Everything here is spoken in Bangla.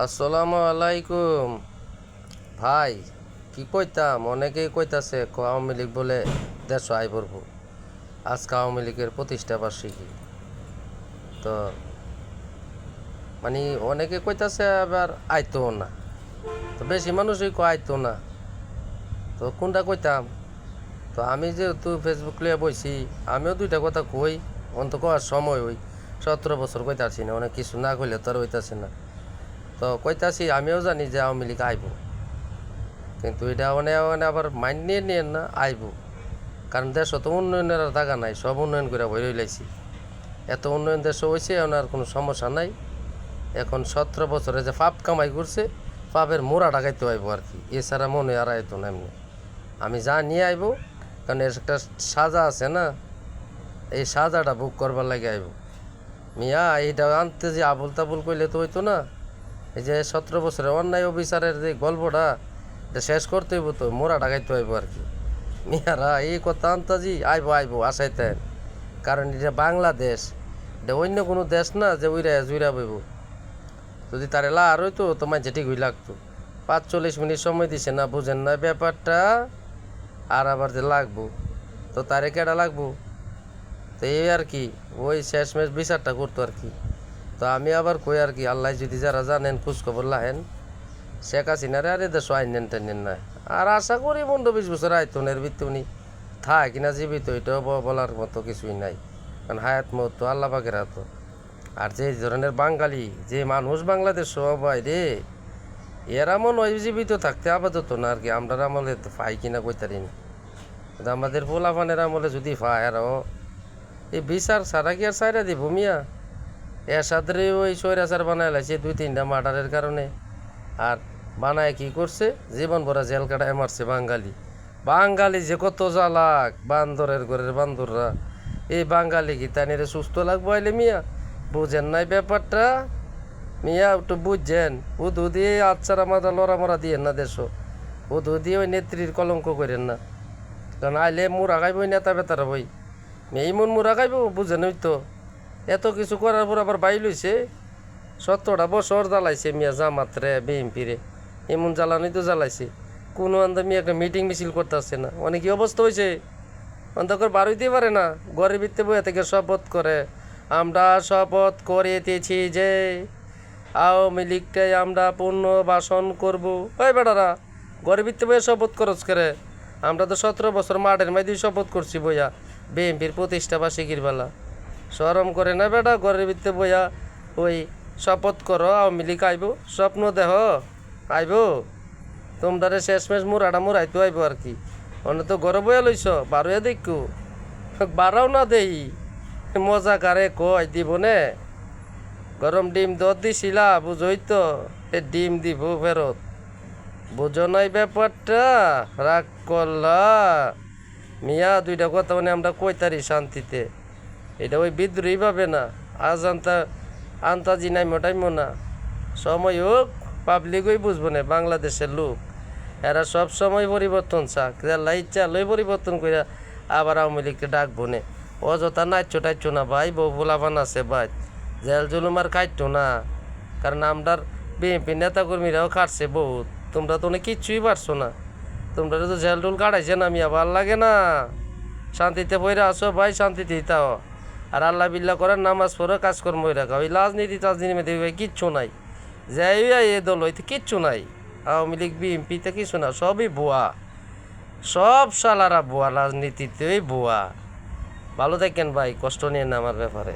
আসসালামু আলাইকুম ভাই। কি কইতাম, অনেকেই কইতাছে আওয়ামী লীগ বলে দেশ আই পড়ব। আজকে আওয়ামী লীগের প্রতিষ্ঠা বার্ষিকী। তো মানে অনেকে কইতাছে আবার আইতো না, তো বেশি মানুষই আইতো না। তো কোনটা কইতাম? তো আমি যেহেতু ফেসবুক লিয়ে বইছি, আমিও দুইটা কথা কই, অন্ত কওয়ার সময় হই। 17 বছর কইতাছি না, অনেক কিছু না কইলে তো আর হইতাছে না। তো কইতাছি আমিও জানি যে আওয়ামী লীগ আইব, কিন্তু এটা আবার মাইন্ড নিয়ে নিয়ে না আইব। কারণ দেশ তো উন্নয়নের আর জায়গা নাই, সব উন্নয়ন করে বই রইলাইছি। এত উন্নয়ন দেশ হয়েছে, এখন আর কোনো সমস্যা নাই। এখন 17 বছরে যে পাপ কামাই করছে, পাপের মোড়া ডাকাইতে আইব আর কি, এছাড়া মনে আর আইতো না এমনি। আমি যা নিয়ে আইব, কারণ এর একটা সাজা আছে না, এই সাজাটা বুক করবার লাগে আইব। মিয়া এইটা আনতে যে আবুল তাবুল কইলে তো হইতো না। এই যে 17 বছরের অন্যায় অবিচারের যে গল্পটা, এটা শেষ করতে হইব, তো মোড়া ডাকাইতে আইব আর কি। মিয়ারা এই কথা আন্তাজি আইব আসাইতেন। কারণ এটা বাংলাদেশ, এটা অন্য কোনো দেশ না যে উইরা জুইরা বইব। যদি তারে আর হইতো তো মাঝে ঠিক হই লাগতো। 45 মিনিট সময় দিছে না, বুঝেন না ব্যাপারটা। আর আবার যে লাগবো, তো তারে কেডা লাগবো? তো এই আর কি, ওই শেষমেশ বিচারটা করতো আর কি। তো আমি আবার কই আর কি, আল্লাহ যদি যারা জানেন খোঁজখবর লাহেন, শেখ হাসিনারে আর এদেশ আইনেন টাইনেন না। আর আশা করি 15-20 বছর আয়তনের ভিত্তি উনি থাক কিনা জীবিত, এটাও বলার মতো কিছুই নাই। কারণ হায়াত মত তো আল্লাহ পাকের হাত। আর যে ধরনের বাঙালি যে মানুষ বাংলাদেশ সবাই রে, এরা মনে হয় জীবিত থাকতে আপাতত না আর কি। আমরা আমলে পাই কিনা কইতারি না, কিন্তু আমাদের পোলাপানের আমলে যদি পায়, আরও এই বিচার ছাড়া কি আর সাইরা দিব মিয়া? এরশাদের ওই স্বৈরাচার বানায় লাইছে 2-3টা মার্ডারের কারণে। আর বানায় কি করছে, জীবন ভরা জেল কাটায় মারছে বাঙালি। বাঙালি যে কত জ্বালাক, বান্দরের ঘরের বান্দররা। এই বাঙালি কি তানিরে সুস্থ লাগবো আইলে মিয়া? বুঝেন নাই ব্যাপারটা মিয়া, একটু বুঝছেন। উদু দিয়ে আচ্ছারা মাথা লড়ামরা দিয়েন না দেশ, উদু দিয়ে ওই নেত্রীর কলঙ্ক করেন না। কারণ আইলে মুরা খাইব নেতা বেতারা বই, এই মন মুরা খাইব, বুঝেন ওই তো। এত কিছু করার পর আবার বাই লইছে। 17টা বছর জ্বালাইছে মিয়া জামাতরে বিএমপিরে, এমন জ্বালানোই তো জ্বালাইছে। কোনো আন্দামি একটা মিটিং মিছিল করতে আসছে না। অনেক কি অবস্থা হয়েছে, অন্তকর বার হইতে পারে না। ঘরের ভিতরে বইয়া থেকে শপথ করে, আমরা শপথ করিতেছি যে আওয়ামী লীগটাই আমরা পুনর্বাসন করব। ওই বেটারা ঘরের ভিতরে বইয়া শপথ করছ করে? আমরা তো 17 বছর মাঠের মাঝে শপথ করছি বইয়া, বিএমপির প্রতিষ্ঠা বার্ষিকীর বেলা। শরম করে না বেটা? ঘরের ভিতরে বইয়া ওই শপথ করো আওয়ামী লীগ আইব, স্বপ্ন দেহ আইব। তোমরা শেষমেশ মুরাটা মুরাইতো আইব আর কি। অন্য তো ঘরে বইয়া লইছ, বারোয়া দেখু বারাও না দেই। মজা কারে কয় দিব নে? গরম ডিম দুধ দিছিলা, বুঝই তো, ডিম দিব ফেরত। বুঝো নাই ব্যাপারটা? রাগ করলা মিয়া? দুইটা কথা মানে আমরা কইতারি শান্তিতে, এটা ওই বিদ্রোহী ভাবে না। আজ আন্তাজি নাই মোটাইমো না। সময় হোক, পাবলিকই বুঝবো না বাংলাদেশের লোক। এরা সব সময় পরিবর্তন চাক, ইচ্ছা লই পরিবর্তন করে আবার আওয়ামী লীগকে ডাকবো নে। অযথা নাচছো টাইছো না ভাই, বউ পোলাপান আছে ভাই, জেল জুলুম আর কাটতো না। কারণ আমরার বিএনপি নেতাকর্মীরাও কাটছে বহুত, তোমরা তো অনেক কিচ্ছুই পারছো না। তোমরা তো জেল টুল কাটাইছে না মিয়া, ভাল লাগে না? শান্তিতে পড়ে আসো ভাই, শান্তিতেই তাও। আর আল্লাহ বিল্লাহ করেন, নামাজ পড়ো, কাজকর্ম রাখা। ওই রাজনীতি মেয়েদের কিচ্ছু নাই। যাই এ দল হইতে কিচ্ছু নাই। আওয়ামী লীগ বিএনপিতে কিছু না, সবই ভুয়া। সব শালারা ভুয়া, রাজনীতিতেই ভুয়া। ভালো থাকেন ভাই, কষ্ট নিয়ে না আমার ব্যাপারে।